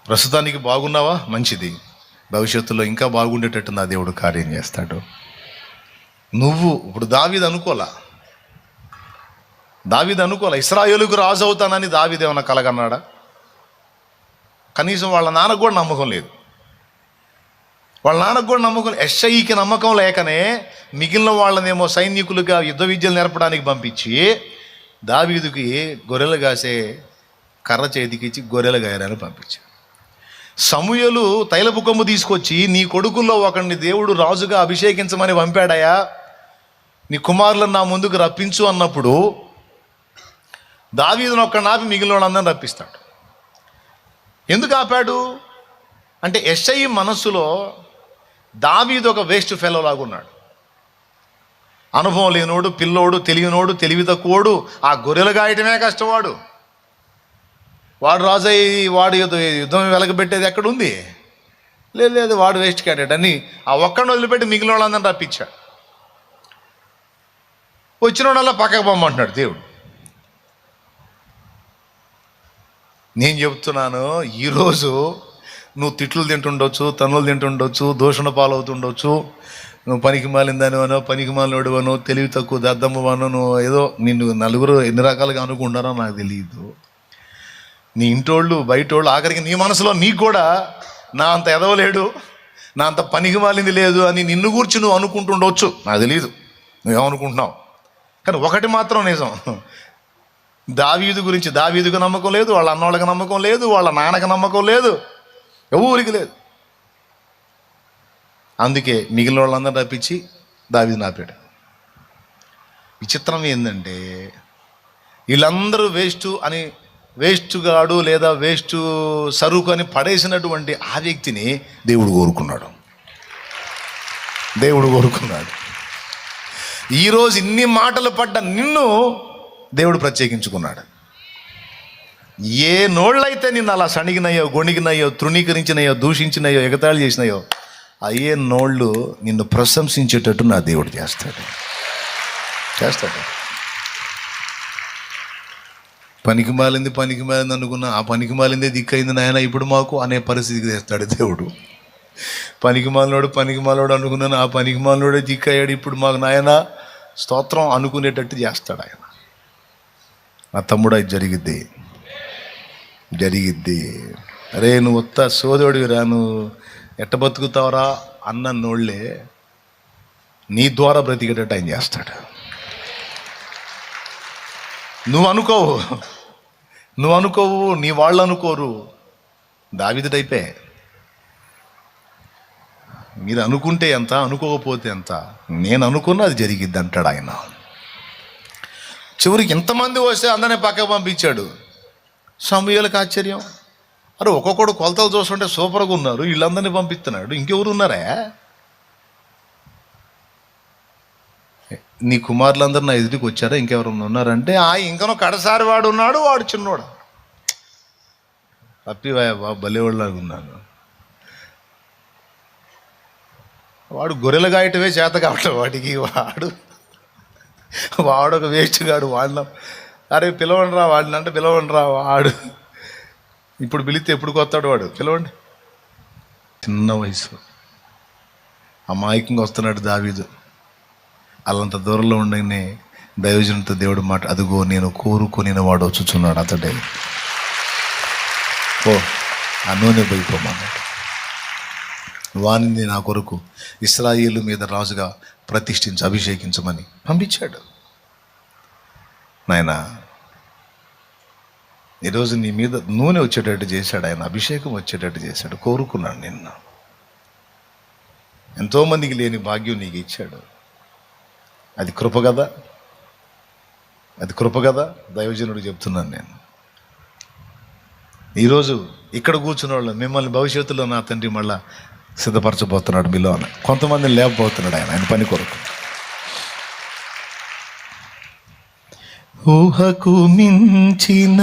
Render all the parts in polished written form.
ప్రస్తుతానికి బాగున్నావా? మంచిది. భవిష్యత్తులో ఇంకా బాగుండేటట్టు నా దేవుడు కార్యం చేస్తాడు. నువ్వు ఇప్పుడు దావీదు అనుకోలా ఇశ్రాయేలుకు రాజు అవుతానని దావీదు ఏమన్నా కలగన్నాడా? కనీసం వాళ్ళ నాన్నకు కూడా నమ్మకం లేదు. యెషయికి నమ్మకం లేకనే మిగిలిన వాళ్ళనేమో సైనికులుగా యుద్ధ విద్యలు నేర్పడానికి పంపించి దావీదుకి గొర్రెలు కాసే కర్ర చేతికిచ్చి గొర్రెలు గాయరాని పంపించాడు. సమూయేలు తైలపు కొమ్ము తీసుకొచ్చి నీ కొడుకుల్లో ఒకడిని దేవుడు రాజుగా అభిషేకించమని పంపాడయా, నీ కుమారులను నా ముందుకు రప్పించు అన్నప్పుడు దావీదును ఒక్కడిని ఆపి మిగిలిన వాళ్ళందరిని రప్పిస్తాడు. ఎందుకు ఆపాడు అంటే యెషయి మనస్సులో దావీదు ఒక వేస్ట్ ఫెలో లాగున్నాడు. అనుభవం లేనోడు, పిల్లోడు, తెలియనోడు, తెలివి తక్కువోడు, ఆ గొర్రెలు గాయటమే కష్టవాడు. వాడు రాజయ్యి వాడు యుద్ధం వెలగబెట్టేది ఎక్కడుంది? లేదు, వాడు వేస్ట్ క్యాండిడేట్ అని ఆ ఒక్కడిని వదిలిపెట్టి మిగిలిన వాళ్ళందరినీ రప్పించాడు. వచ్చిన వాళ్ళ పక్కకు పొమ్మంటున్నాడు దేవుడు. నేను చెప్తున్నాను, ఈరోజు నువ్వు తిట్లు తింటుండొచ్చు, తన్నులు తింటుండొచ్చు, దూషణ పాలవుతుండొచ్చు, నువ్వు పనికి మాలిందానివనో, పనికి మాలినోడివనో, తెలివి తక్కువ దద్దమ్మవనో, నువ్వు ఏదో నిన్ను నలుగురు ఎన్ని రకాలుగా అనుకుంటారో నాకు తెలియదు. నీ ఇంటోళ్ళు బయటోళ్ళు ఆఖరికి నీ మనసులో నీకు కూడా నా అంత ఎదవలేడు, నా అంత పనికి మాలింది లేదు అని నిన్ను గూర్చి నువ్వు అనుకుంటుండవచ్చు. నాకు తెలియదు నువ్వేమనుకుంటున్నావు. కానీ ఒకటి మాత్రం నిజం, దావీదు గురించి దావీదుకు నమ్మకం లేదు, వాళ్ళ అన్నోళ్ళకి నమ్మకం లేదు, వాళ్ళ నాన్నకి నమ్మకం లేదు, ఎవరికి లేదు. అందుకే మిగిలిన వాళ్ళందరూ రప్పించి దావీదుని ఆపాడు. విచిత్రం ఏంటంటే వీళ్ళందరూ వేస్ట్ గాడు లేదా వేస్ట్ సరుకు అని పడేసినటువంటి ఆ వ్యక్తిని దేవుడు కోరుకున్నాడు. ఈరోజు ఇన్ని మాటలు పడ్డ నిన్ను దేవుడు ప్రత్యేకించుకున్నాడు. ఏ నోళ్ళైతే నిన్ను అలా సణిగినాయో, గొణిగినాయో, తృణీకరించినాయో, దూషించినాయో, ఎగతాళి చేసినాయో అయ్యే నోళ్ళు నిన్ను ప్రశంసించేటట్టు నా దేవుడు చేస్తాడు. పనికి మాలింది అనుకున్నా, ఆ పనికి మాలిందే దిక్కైంది నాయన ఇప్పుడు మాకు అనే పరిస్థితికి తెస్తాడు దేవుడు. పనికి మాలినోడు అనుకున్నాను, ఆ పనికి మాలినోడే దిక్కయ్యాడు ఇప్పుడు మాకు నాయన స్తోత్రం అనుకునేటట్టు చేస్తాడు ఆయన. నా తమ్ముడు అది జరిగిద్ది. అరే నువ్వు వస్తా సోదోడివిరా, నువ్వు ఎట్ట బతుకుతావరా అన్న నోళ్ళే నీ ద్వారా బ్రతికేటట్టు ఆయన చేస్తాడు. నువ్వు అనుకోవు, నీ వాళ్ళు అనుకోరు. దావీదు టైపే. మీరు అనుకుంటే ఎంత, అనుకోకపోతే ఎంత, నేను అనుకున్నా అది జరిగిద్ది అంటాడు ఆయన. చివరికి ఎంతమంది వస్తే అందరినీ పక్కకు పంపించాడు. సమూయేలుకి ఆశ్చర్యం, అరే ఒక్కొక్కడు కొలతలు చూస్తుంటే సూపర్గా ఉన్నారు, వీళ్ళందరినీ పంపిస్తున్నాడు, ఇంకెవరు ఉన్నారా? నీ కుమారులందరూ నా ఎదుటికి వచ్చారా, ఇంకెవరన్నా ఉన్నారంటే ఇంకనో కడసారి వాడు ఉన్నాడు, వాడు చిన్నోడు. తప్పివాయ బాబు, బలేవాళ్ళలాగా ఉన్నాను. వాడు గొర్రెలు గాయటమే చేత కావట్లేదు వాడికి. వాడు ఒక వేస్ట్ గాడు. వాడిన అరే పిలవండి రా వాడిని అంటే పిలవండి రా, వాడు ఇప్పుడు పిలిస్తే ఎప్పుడు కొత్తాడు వాడు, పిలవండి. చిన్న వయసు అమాయకంగా వస్తున్నాడు దావీదు. అలాంత దూరంలో ఉండగానే దైవజనుడితో దేవుడు మాట, అదిగో నేను కోరుకొని వాడు వచ్చుచున్నాడు, అతడే ఓ ఆ నూనె పోయిపోమన్నాడు. వానిని నా కొరకు ఇశ్రాయేలు మీద రాజుగా ప్రతిష్ఠించి అభిషేకించమని పంపించాడు. నాయన ఈరోజు నీ మీద నూనె వచ్చేటట్టు చేశాడు ఆయన, అభిషేకం వచ్చేటట్టు చేశాడు. కోరుకున్నాడు నిన్ను. ఎంతోమందికి లేని భాగ్యం నీకు ఇచ్చాడు. అది కృప కదా. దైవజనుడు చెప్తున్నాను నేను. ఈరోజు ఇక్కడ కూర్చున్న వాళ్ళు మిమ్మల్ని భవిష్యత్తులో నా తండ్రి మళ్ళా సిద్ధపరచబోతున్నాడు మీలో. కొంతమందిని లేకపోతున్నాడు ఆయన పని కొరకు. ఊహకు మించిన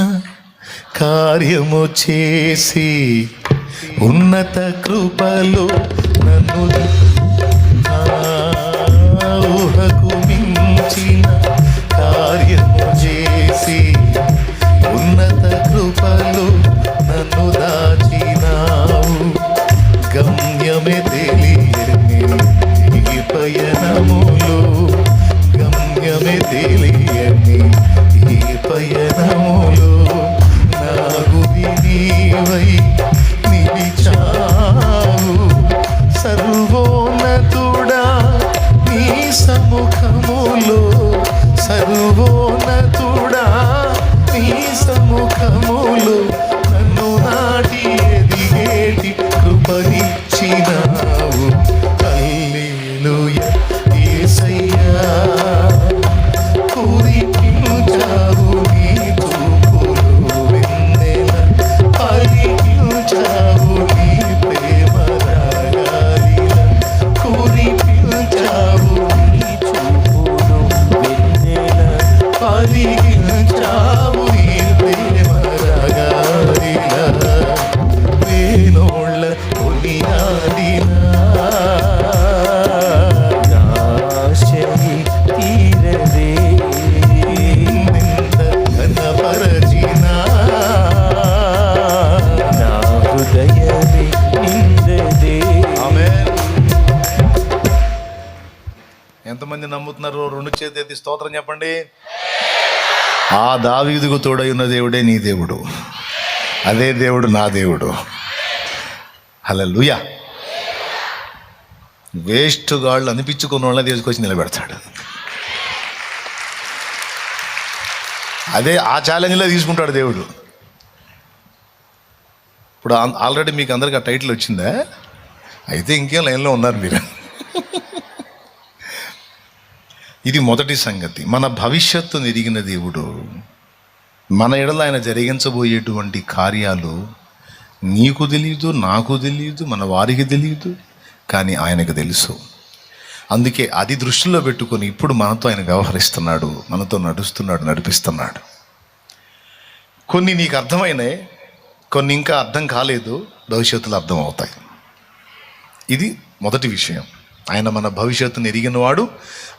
కార్యము చేసి ఉన్నత కృపలో నన్ను, ఊహకు మించిన కార్యము చేసి ఉన్నత కృపలో నన్ను దాచినా గమ్యమే తెలియని ఈ పయనములో, గమ్యమే తెలియని ఈ పయనములో నా గురి నీవై నిలిచావు. సర్వోన్నతుడా నీ సముఖములో, సర్వోన్నతుడా నీ సముఖములో నన్ను నాటి ఎదిగేటి కృపనిచ్చినావు. హల్లెలూయా యేసయ్యా, కురిపించావు నీ చూపులు వెన్నెల, పరిపించావు నీ ప్రేమ రాగాలిల, కురిపించావు నీ చూపులు వెన్నెల, పరిపించావు నీ ప్రేమ రాగాలిల. వేణోళ్ళ కొనియాడినా తీరదే, ఘనపరచినా నా హృదయమే నిందదే. ఆమేన్. ఎంతమంది నమ్ముతున్నారు? రెండు చేతి స్తోత్రం చెప్పండి. ఆ దావీదుకు తోడై ఉన్న దేవుడే నీ దేవుడు, అదే దేవుడు నా దేవుడు. హల్లెలూయా. వేస్ట్ గాళ్ళు అనిపించుకున్న వాళ్ళని తీసుకొచ్చి నిలబెడతాడు. అదే ఆ ఛాలెంజ్లో తీసుకుంటాడు దేవుడు. ఇప్పుడు ఆల్రెడీ మీకు అందరికి ఆ టైటిల్ వచ్చిందా? అయితే ఇంకేం లైన్లో ఉన్నారు మీరు. ఇది మొదటి సంగతి. మన భవిష్యత్తును ఎరిగిన దేవుడు, మన ఎడల ఆయన జరిగించబోయేటువంటి కార్యాలు నీకు తెలియదు, నాకు తెలియదు, మన వారికి తెలియదు, కానీ ఆయనకు తెలుసు. అందుకే అది దృష్టిలో పెట్టుకొని ఇప్పుడు మనతో ఆయన వ్యవహరిస్తున్నాడు, మనతో నడుస్తున్నాడు, నడిపిస్తున్నాడు. కొన్ని నీకు అర్థమైనాయి, కొన్ని ఇంకా అర్థం కాలేదు, భవిష్యత్తులో అర్థం అవుతాయి. ఇది మొదటి విషయం. ఆయన మన భవిష్యత్తును ఎరిగినవాడు.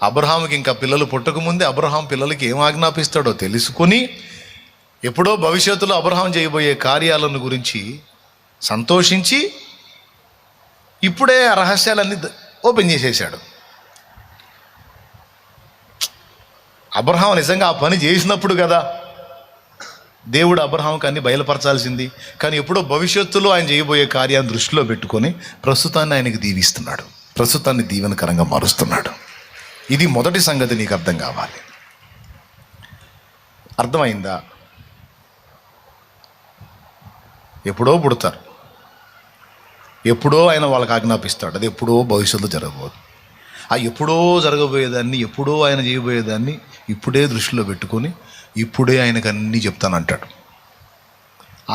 అబ్రహాముకి ఇంకా పిల్లలు పుట్టకముందే అబ్రహాం పిల్లలకి ఏం ఆజ్ఞాపిస్తాడో తెలుసుకొని ఎప్పుడో భవిష్యత్తులో అబ్రహాం చేయబోయే కార్యాలను గురించి సంతోషించి ఇప్పుడే ఆ రహస్యాలన్నీ ఓపెన్ చేసేసాడు. అబ్రహాం నిజంగా ఆ పని చేసినప్పుడు కదా దేవుడు అబ్రహాంకి అన్ని బయలుపరచాల్సింది. కానీ ఎప్పుడో భవిష్యత్తులో ఆయన చేయబోయే కార్యాన్ని దృష్టిలో పెట్టుకొని ప్రస్తుతాన్ని ఆయనకి దీవిస్తున్నాడు, ప్రస్తుతాన్ని దీవెనకరంగా మారుస్తున్నాడు. ఇది మొదటి సంగతి నీకు అర్థం కావాలి. అర్థమైందా? ఎప్పుడో పుడతారు, ఎప్పుడో ఆయన వాళ్ళకి ఆజ్ఞాపిస్తాడు, అది ఎప్పుడో భవిష్యత్తులో జరగబోదు. ఆ ఎప్పుడో జరగబోయేదాన్ని, ఎప్పుడో ఆయన చేయబోయేదాన్ని ఇప్పుడే దృష్టిలో పెట్టుకొని ఇప్పుడే ఆయనకు అన్నీ చెప్తానంటాడు.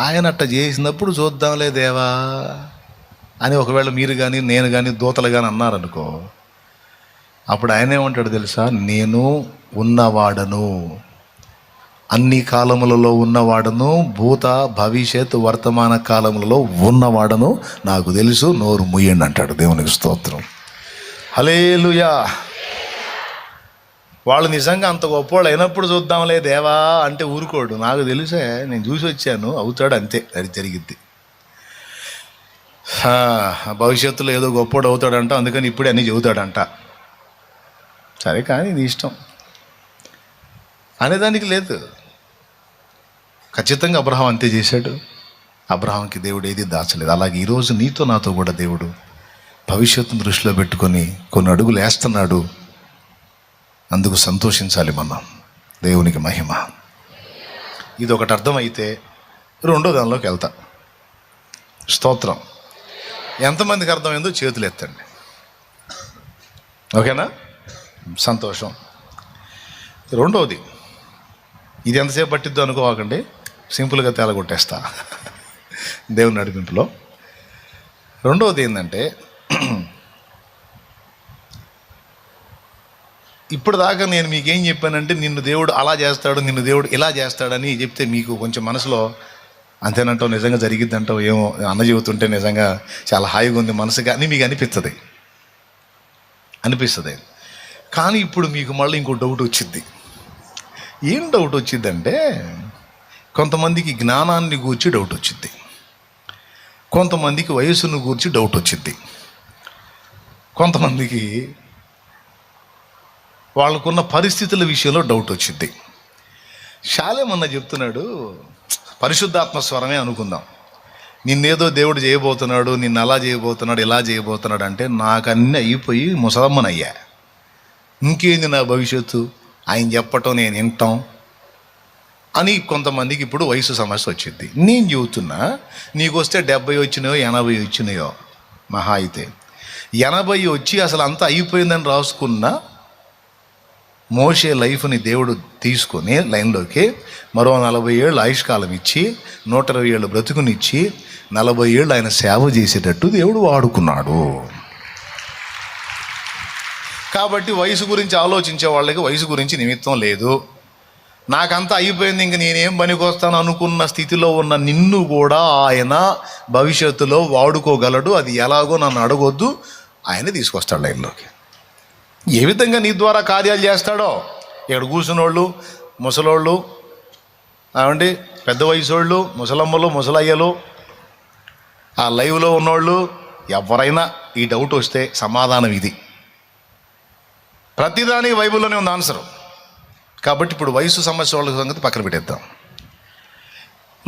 ఆయన అట్ట చేసినప్పుడు చూద్దాంలే దేవా అని ఒకవేళ మీరు కానీ నేను కానీ దూతలు కానీ అన్నారనుకో, అప్పుడు ఆయన ఏమంటాడు తెలుసా? నేను ఉన్నవాడను, అన్ని కాలములలో ఉన్నవాడను, భూత భవిష్యత్ వర్తమాన కాలములలో ఉన్నవాడను, నాకు తెలుసు, నోరు ముయ్యండి అంటాడు. దేవునికి స్తోత్రం. హల్లెలూయా. వాళ్ళు నిజంగా అంత గొప్పవాళ్ళు అయినప్పుడు చూద్దాంలే దేవా అంటే ఊరుకోడు. నాకు తెలుసే, నేను చూసి వచ్చాను, అవుతాడు, అంతే, అది జరిగిద్ది. భవిష్యత్తులో ఏదో గొప్పవాడు అవుతాడంట, అందుకని ఇప్పుడే అన్నీ చెబుతాడంట. సరే, కానీ నీ ఇష్టం అనేదానికి లేదు. ఖచ్చితంగా అబ్రహాం అంతే చేశాడు. అబ్రహాంకి దేవుడు ఏది దాచలేదు. అలాగే ఈరోజు నీతో నాతో కూడా దేవుడు భవిష్యత్తును దృష్టిలో పెట్టుకొని కొన్ని అడుగులు వేస్తున్నాడు. అందుకు సంతోషించాలి మనం. దేవునికి మహిమ. ఇది ఒకటి అర్థమైతే రెండో దానిలోకి వెళ్తా. స్తోత్రం. ఎంతమందికి అర్థమైందో చేతులు ఎత్తండి. ఓకేనా? సంతోషం. రెండవది, ఇది ఎంతసేపు పట్టిద్దో అనుకోవాకండి, సింపుల్గా తేలగొట్టేస్తా దేవుని నడిపింపులో. రెండవది ఏంటంటే, ఇప్పుడు దాకా నేను మీకేం చెప్పానంటే నిన్ను దేవుడు అలా చేస్తాడు, నిన్ను దేవుడు ఇలా చేస్తాడని చెప్తే మీకు కొంచెం మనసులో అంతేనంటావు, నిజంగా జరిగిద్దంటావు, ఏమో అన్న చెబుతుంటే నిజంగా చాలా హాయిగా ఉంది మనసుగా అని మీకు అనిపిస్తుంది. కానీ ఇప్పుడు మీకు మళ్ళీ ఇంకో డౌట్ వచ్చింది. ఏం డౌట్ వచ్చిందంటే, కొంతమందికి జ్ఞానాన్ని గూర్చి డౌట్ వచ్చింది, కొంతమందికి వయసును గురించి డౌట్ వచ్చింది, కొంతమందికి వాళ్ళకున్న పరిస్థితుల విషయంలో డౌట్ వచ్చింది. శాలేమన్న చెప్తున్నాడు, పరిశుద్ధాత్మ స్వరమే అనుకుందాం, నిన్నేదో దేవుడు చేయబోతున్నాడు, నిన్ను అలా చేయబోతున్నాడు, ఇలా చేయబోతున్నాడు అంటే నాకు అన్నీ అయిపోయి ముసలమ్మనయ్యా, ఇంకేంది నా భవిష్యత్తు, ఆయన చెప్పటం నేను వింటాం అని కొంతమందికి ఇప్పుడు వయసు సమస్య వచ్చింది. నేను చెబుతున్నా, నీకు వస్తే 70 వచ్చినాయో 80 వచ్చినాయో, మహా అయితే 80 వచ్చి అసలు అంతా అయిపోయిందని రాసుకున్న మోషే లైఫ్ని దేవుడు తీసుకొని లైన్లోకి మరో 40 ఏళ్ళు ఆయుష్కాలం ఇచ్చి 120 ఏళ్ళు బ్రతుకునిచ్చి 40 ఏళ్ళు ఆయన సేవ చేసేటట్టు దేవుడు వాడుకున్నాడు. కాబట్టి వయసు గురించి ఆలోచించే వాళ్ళకి వయసు గురించి నిమిత్తం లేదు. నాకంతా అయిపోయింది, ఇంక నేనేం పనికొస్తాను అనుకున్న స్థితిలో ఉన్న నిన్ను కూడా ఆయన భవిష్యత్తులో వాడుకోగలడు. అది ఎలాగో నన్ను అడగొద్దు, ఆయన తీసుకొస్తాడు లైన్లోకి. ఏ విధంగా నీ ద్వారా కార్యాలు చేస్తాడో, ఇక్కడ కూర్చున్నోళ్ళు, ముసలోళ్ళు, ఏమండి పెద్ద వయసు వాళ్ళు, ముసలమ్మలు, ముసలయ్యలు, ఆ లైవ్లో ఉన్నోళ్ళు, ఎవరైనా ఈ డౌట్ వస్తే సమాధానం ఇది. ప్రతిదానికి బైబిల్లోనే ఉంది ఆన్సరు. కాబట్టి ఇప్పుడు వయసు సమస్య వాళ్ళ సంగతి పక్కన పెట్టేద్దాం.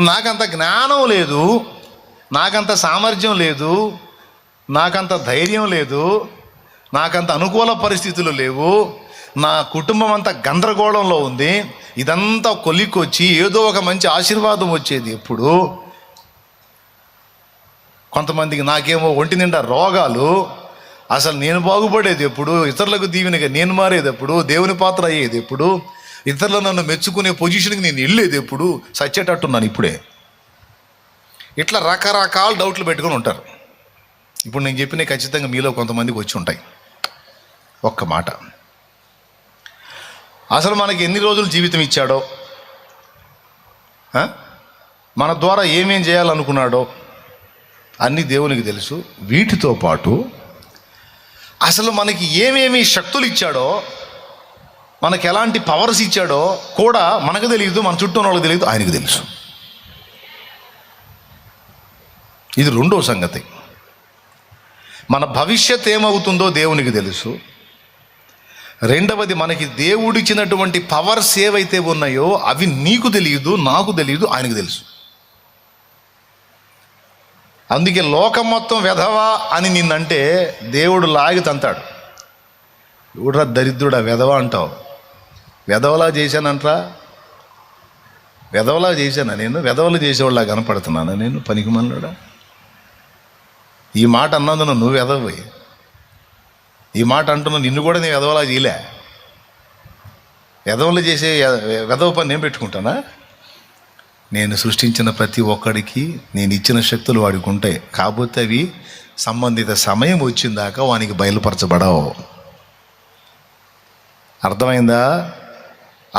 నాకంత జ్ఞానం లేదు, నాకంత సామర్థ్యం లేదు, నాకంత ధైర్యం లేదు, నాకంత అనుకూల పరిస్థితులు లేవు, నా కుటుంబం అంతా గందరగోళంలో ఉంది, ఇదంతా కొలికొచ్చి ఏదో ఒక మంచి ఆశీర్వాదం వచ్చేది ఎప్పుడు. కొంతమందికి నాకేమో ఒంటి నిండా రోగాలు, అసలు నేను బాగుపడేది ఎప్పుడు, ఇతరులకు దీవెనగా నేను మారేది ఎప్పుడు, దేవుని పాత్ర అయ్యేది ఎప్పుడు, ఇతరులు నన్ను మెచ్చుకునే పొజిషన్కి నేను వెళ్ళేది ఎప్పుడు, సచ్చేటట్టున్నాను ఇప్పుడే. ఇట్లా రకరకాల డౌట్లు పెట్టుకొని ఉంటారు. ఇప్పుడు నేను చెప్పిన ఖచ్చితంగా మీలో కొంతమందికి వచ్చి ఉంటాయి. ఒక్క మాట, అసలు మనకి ఎన్ని రోజులు జీవితం ఇచ్చాడో, మన ద్వారా ఏమేం చేయాలనుకున్నాడో అన్నీ దేవునికి తెలుసు. వీటితో పాటు అసలు మనకి ఏమేమి శక్తులు ఇచ్చాడో, మనకి ఎలాంటి పవర్స్ ఇచ్చాడో కూడా మనకు తెలియదు, మన చుట్టూ వాళ్ళకి తెలియదు, ఆయనకు తెలుసు. ఇది రెండో సంగతి. మన భవిష్యత్ ఏమవుతుందో దేవునికి తెలుసు. రెండవది, మనకి దేవుడిచ్చినటువంటి పవర్స్ ఏవైతే ఉన్నాయో అవి నీకు తెలియదు, నాకు తెలియదు, ఆయనకు తెలుసు. అందుకే లోకం మొత్తం వెధవా అని నిన్నంటే దేవుడు లాగి తంతాడు. ఎవడురా దరిద్రుడా వెధవా అంటావు, వెధవలా చేశానంట్రా, వెధవలా చేశానా నేను, వెధవలు చేసేవాళ్ళ కనపడుతున్నానా నేను, పనికి మనలోడా? ఈ మాట అన్నందున నువ్వు వెధవై, ఈ మాట అంటున్నా నిన్ను కూడా నేను వెధవలా చేయలే. వెధవలు చేసే వెధవ పని నేను పెట్టుకుంటానా? నేను సృష్టించిన ప్రతి ఒక్కడికి నేను ఇచ్చిన శక్తులు వాడికి ఉంటాయి. కాకపోతే అవి సంబంధిత సమయం వచ్చిందాకా వానికి బయలుపరచబడవు. అర్థమైందా?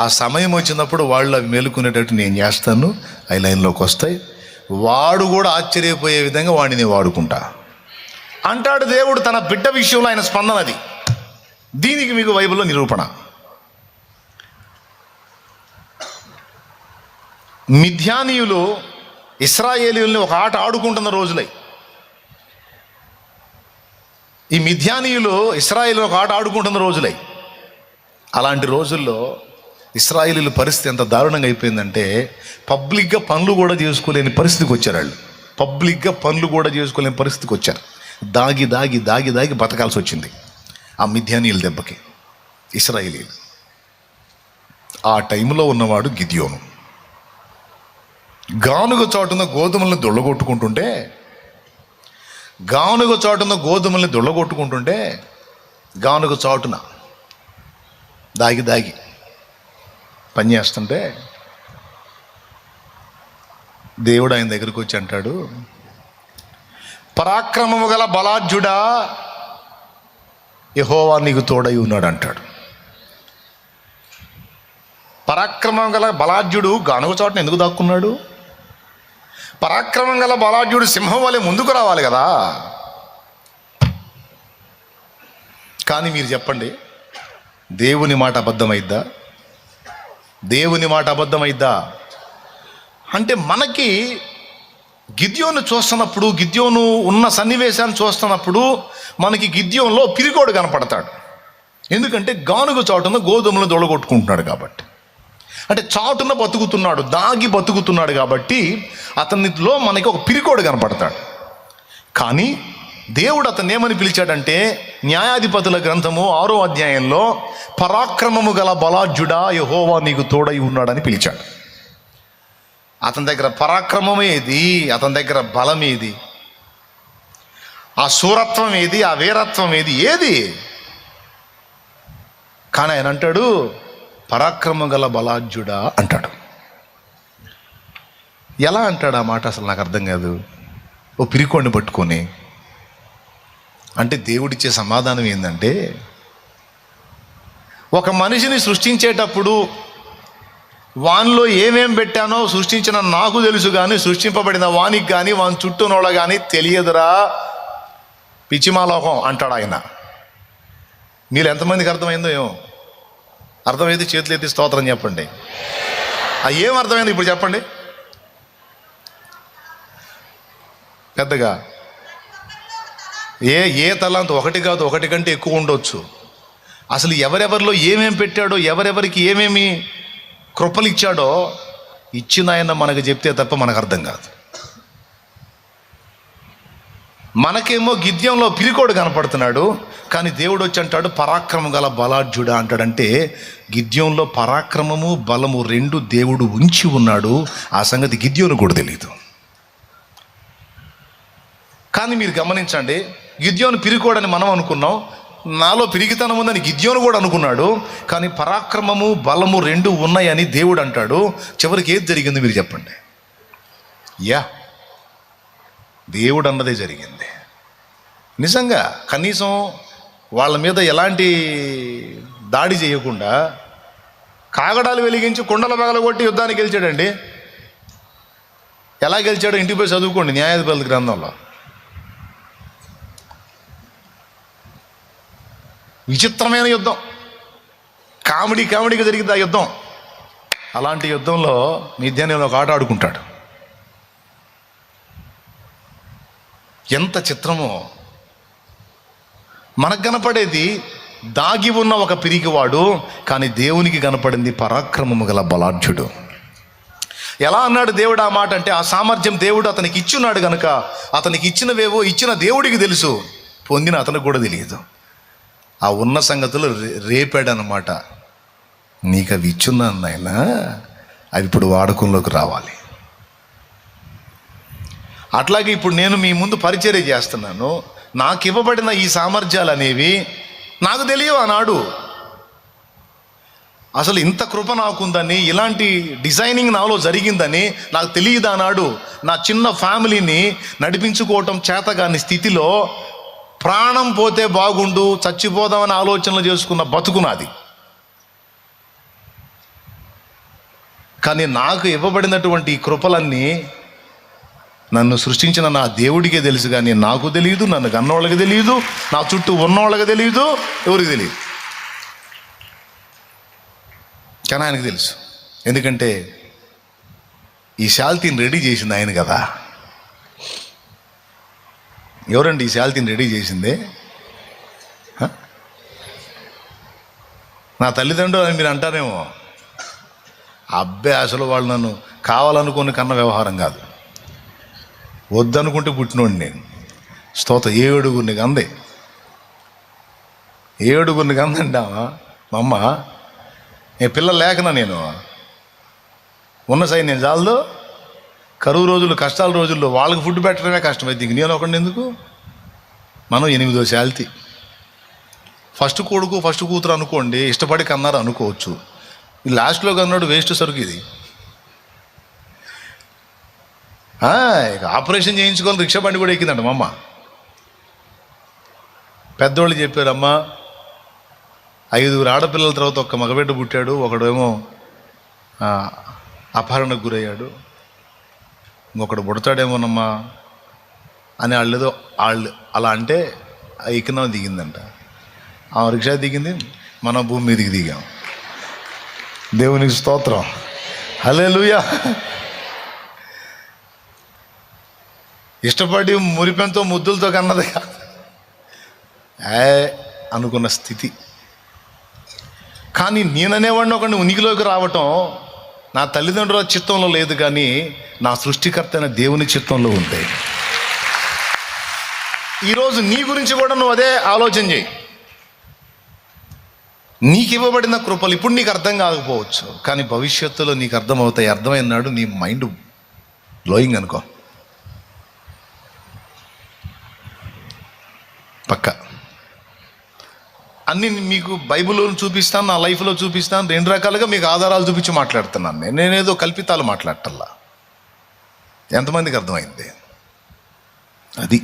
ఆ సమయం వచ్చినప్పుడు వాళ్ళు అవి మేలుకునేటట్టు నేను చేస్తాను, అవి లైన్లోకి వస్తాయి. వాడు కూడా ఆశ్చర్యపోయే విధంగా వాడిని వాడుకుంటా అంటాడు దేవుడు తన బిడ్డ విషయంలో. ఆయన స్పందన అది. దీనికి మీకు బైబిల్లో నిరూపణ. మిద్యానీయులు ఇశ్రాయేలీయుల్ని ఒక ఆట ఆడుకుంటున్న రోజులై. ఈ మిద్యానీయులు ఇశ్రాయేలు ఒక ఆట ఆడుకుంటున్న రోజులై. అలాంటి రోజుల్లో ఇశ్రాయేలీయుల పరిస్థితి ఎంత దారుణంగా అయిపోయిందంటే పబ్లిక్గా పనులు కూడా చేసుకోలేని పరిస్థితికి వచ్చారు. వాళ్ళు పబ్లిక్గా పనులు కూడా చేసుకోలేని పరిస్థితికి వచ్చారు. దాగి దాగి దాగి దాగి బతకాల్సి వచ్చింది ఆ మిద్యానీయుల దెబ్బకి ఇశ్రాయేలీయులు. ఆ టైంలో ఉన్నవాడు గిద్యోను. గానుగ చాటున గోధుమల్ని దొళ్ళగొట్టుకుంటుంటే గానుగ చాటున దాగి దాగి పని చేస్తుంటే దేవుడు ఆయన దగ్గరికి వచ్చి అంటాడు, పరాక్రమము గల బలాఢ్యుడా, యెహోవా నీకు తోడై ఉన్నాడు అంటాడు. పరాక్రమం గల బలాఢ్యుడు గానుగ చాటున ఎందుకు దాక్కున్నాడు? పరాక్రమం గల బలాఢ్యుడు సింహం వలె ముందుకు రావాలి కదా. కానీ మీరు చెప్పండి, దేవుని మాట అబద్ధమైద్దా? దేవుని మాట అబద్ధమైద్దా? అంటే మనకి గిద్యోను చూస్తున్నప్పుడు, గిద్యోను ఉన్న సన్నివేశాన్ని చూస్తున్నప్పుడు మనకి గిద్యోన్లో పిరికోడు కనపడతాడు. ఎందుకంటే గానుగ చాటున గోధుమలను దొడగొట్టుకుంటున్నాడు కాబట్టి. అంటే చాటున బతుకుతున్నాడు, దాగి బతుకుతున్నాడు కాబట్టి అతనిలో మనకి ఒక పిరికోడు కనపడతాడు. కానీ దేవుడు అతన్ని ఏమని పిలిచాడంటే, న్యాయాధిపతుల గ్రంథము 6వ అధ్యాయంలో పరాక్రమము గల బలాఢ్యుడా యెహోవా నీకు తోడై ఉన్నాడని పిలిచాడు. అతని దగ్గర పరాక్రమం ఏది, అతని దగ్గర బలం ఏది, ఆ శూరత్వం ఏది, ఆ వీరత్వం ఏది? కానీ ఆయన అంటాడు పరాక్రమం గల బలాఢ్యుడా అంటాడు. ఎలా అంటాడు ఆ మాట? అసలు నాకు అర్థం కాదు. ఓ పిరికోడిని పట్టుకొని అంటే దేవుడిచ్చే సమాధానం ఏంటంటే, ఒక మనిషిని సృష్టించేటప్పుడు వానిలో ఏమేం పెట్టానో సృష్టించిన నాకు తెలుసు, కానీ సృష్టింపబడిన వానికి కానీ వాని చుట్టూనోళ్ళ కానీ తెలియదురా పిచ్చిమాలోకం అంటాడు ఆయన. మీరు ఎంతమందికి అర్థమైందో ఏమో. అర్థమైతే చేతులు ఎత్తి స్తోత్రం చెప్పండి. ఏం అర్థమైంది ఇప్పుడు చెప్పండి పెద్దగా. ఏ తలాంత ఒకటి కాదు, ఒకటి కంటే ఎక్కువ ఉండొచ్చు. అసలు ఎవరెవరిలో ఏమేం పెట్టాడో, ఎవరెవరికి ఏమేమి కృపలు ఇచ్చాడో ఇచ్చిన ఆయన మనకు చెప్తే తప్ప మనకు అర్థం కాదు. మనకేమో గిద్యంలో పిరికోడు కనపడుతున్నాడు, కానీ దేవుడు వచ్చి అంటాడు పరాక్రమం గల బలాఢ్యుడా అంటాడంటే గిద్యంలో పరాక్రమము బలము రెండు దేవుడు ఉంచి ఉన్నాడు. ఆ సంగతి గిద్యోను కూడా తెలియదు. కానీ మీరు గమనించండి, గిద్యోను పిరికోడని మనం అనుకున్నాం, నాలో పిరిగితనం ఉందని గిద్యోను కూడా అనుకున్నాడు. కానీ పరాక్రమము బలము రెండు ఉన్నాయని దేవుడు అంటాడు. చివరికి ఏది జరిగింది మీరు చెప్పండి? దేవుడు అన్నదే జరిగింది. నిజంగా కనీసం వాళ్ళ మీద ఎలాంటి దాడి చేయకుండా కాగడాలు వెలిగించి కుండల పగలగొట్టి యుద్ధానికి గెలిచాడండి. ఎలా గెలిచాడో ఇంటికి పోయి చదువుకోండి న్యాయాధిపతుల గ్రంథంలో. విచిత్రమైన యుద్ధం, కామెడీగా జరిగింది ఆ యుద్ధం. అలాంటి యుద్ధంలో మిద్యానీయులు ఒక ఆట ఆడుకుంటాడు. ఎంత చిత్రమో! మనకు కనపడేది దాగి ఉన్న ఒక పిరికివాడు, కానీ దేవునికి కనపడింది పరాక్రమము గల బలాఢ్యుడు. ఎలా అన్నాడు దేవుడు ఆ మాట అంటే, ఆ సామర్థ్యం దేవుడు అతనికి ఇచ్చున్నాడు కనుక అతనికి ఇచ్చినవేవో ఇచ్చిన దేవుడికి తెలుసు, పొందిన అతనికి కూడా తెలియదు. ఆ ఉన్న సంగతులు రేపాడనమాట. నీకు అవి ఇచ్చున్నాను నాయనా, అవి ఇప్పుడు వాడకంలోకి రావాలి. అట్లాగే ఇప్పుడు నేను మీ ముందు పరిచర్య చేస్తున్నాను. నాకు ఇవ్వబడిన ఈ సామర్థ్యాలు అనేవి నాకు తెలియవు ఆనాడు. అసలు ఇంత కృప నాకుందని, ఇలాంటి డిజైనింగ్ నాలో జరిగిందని నాకు తెలియదు ఆనాడు. నా చిన్న ఫ్యామిలీని నడిపించుకోవటం చేతగాని స్థితిలో ప్రాణం పోతే బాగుండు, చచ్చిపోదామని ఆలోచనలు చేసుకున్న బతుకు నాది. కానీ నాకు ఇవ్వబడినటువంటి ఈ కృపలన్నీ నన్ను సృష్టించిన నా దేవుడికే తెలుసు, కానీ నాకు తెలియదు, నన్ను కన్నోళ్ళకి తెలియదు, నా చుట్టూ ఉన్నోళ్ళకి తెలియదు, ఎవరికి తెలియదు. కానీ ఆయనకు తెలుసు. ఎందుకంటే ఈ శాల్తీని రెడీ చేసింది ఆయన కదా. ఎవరండి ఈ శాల్తీని రెడీ చేసిందే? నా తల్లిదండ్రులు అని మీరు అంటారేమో. అబ్బే, అసలు వాళ్ళు నన్ను కావాలనుకుని కన్న వ్యవహారం కాదు, వద్దనుకుంటే పుట్టినోడిని నేను. స్తోత్రం. 7 కంది, 7 కందంటావా మా అమ్మ. పిల్లలు లేకనా నేను ఉన్న సై నేను చాలదు. కరువు రోజులు, కష్టాల రోజుల్లో వాళ్ళకి ఫుడ్ పెట్టడమే కష్టమైంది, ఇంక నేను ఒకటి ఎందుకు? మనం 8వ శాల్తీ. ఫస్ట్ కొడుకు ఫస్ట్ కూతురు అనుకోండి, ఇష్టపడి కన్నారు అనుకోవచ్చు. ఈ లాస్ట్లో కన్నాడు వేస్ట్ సరుకు ఇది. ఇక ఆపరేషన్ చేయించుకోవాలి, రిక్షా బండి కూడా ఎక్కిందంట మా అమ్మ. పెద్దోళ్ళు చెప్పారమ్మా, 5 ఆడపిల్లల తర్వాత ఒక్క మగబిడ్డ పుట్టాడు, ఒకడేమో అపహరణకు గురయ్యాడు, ఇంకొకడు పుడతాడేమోనమ్మా అని వాళ్ళు అలా అంటే ఎక్కినా దిగిందంట. ఆ రిక్షా దిగింది, మనం భూమి మీదకి దిగాం. దేవునికి స్తోత్రం, హల్లెలూయా. ఇష్టపడి మురిపెంతో ముద్దులతో కన్నది కాదు. అనుకున్న స్థితి. కానీ నేననేవాడిని ఒకడిని ఉనికిలోకి రావటం నా తల్లిదండ్రుల చిత్తంలో లేదు, కానీ నా సృష్టికర్త అయిన దేవుని చిత్తంలో ఉంది. ఈరోజు నీ గురించి కూడా నువ్వు అదే ఆలోచన చేయి. నీకు ఇవ్వబడిన కృపలు ఇప్పుడు నీకు అర్థం కాకపోవచ్చు, కానీ భవిష్యత్తులో నీకు అర్థమవుతాయి. అర్థమైనాడు నీ మైండ్ బ్లోయింగ్ అనుకో. పక్క అన్నీ మీకు బైబిల్లో చూపిస్తాను, నా లైఫ్లో చూపిస్తాను. 2 రకాలుగా మీకు ఆధారాలు చూపించి మాట్లాడుతున్నాను. నేనేదో కల్పితాలు మాట్లాడటల్లా. ఎంతమందికి అర్థమైంది? అది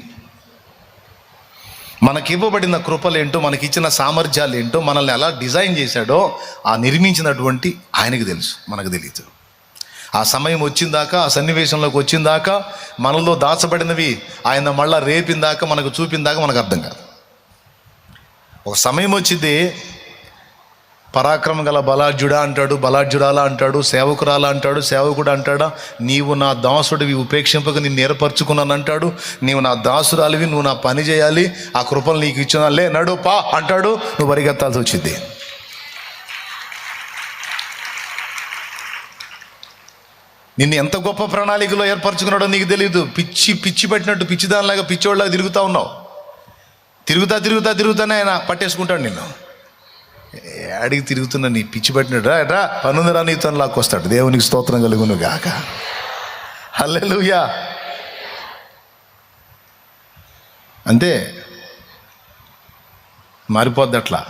మనకివ్వబడిన కృపలేంటో, మనకిచ్చిన సామర్థ్యాలు ఏంటో, మనల్ని ఎలా డిజైన్ చేశాడో ఆ నిర్మించినటువంటి ఆయనకు తెలుసు, మనకు తెలియదు. ఆ సమయం వచ్చిందాకా, ఆ సన్నివేశంలోకి వచ్చిందాకా, మనలో దాచబడినవి ఆయన మళ్ళా రేపిందాకా, మనకు చూపిందాకా మనకు అర్థం కాదు. ఒక సమయం వచ్చింది, పరాక్రమం గల బలాఢ్యుడా అంటాడు, బలాఢ్యుడాలా అంటాడు, సేవకురాలా అంటాడు, సేవకుడు అంటాడా, నీవు నా దాసుడివి ఉపేక్షింపక నిన్ను ఏర్పరచుకున్నాను అంటాడు. నీవు నా దాసురాలివి, నువ్వు నా పని చేయాలి, ఆ కృపలు నీకు ఇచ్చిన లే నడు పా అంటాడు. నువ్వు పరిగెత్తాల్సి వచ్చింది. నిన్ను ఎంత గొప్ప ప్రణాళికలో ఏర్పరచుకున్నాడో నీకు తెలియదు. పిచ్చి పట్టినట్టు పిచ్చిదానిలాగా పిచ్చోళ్ళలాగా తిరుగుతూ ఉన్నావు. తిరుగుతానే ఆయన పట్టేసుకుంటాడు నిన్ను. అడిగి తిరుగుతున్నా నీ పిచ్చి పట్టినట్టు రా పనుందిరా నీతో లాక్కొస్తాడు. దేవునికి స్తోత్రం కలుగును గాక. హల్లెలూయా. అంతే, మారిపోద్ది అట్లా.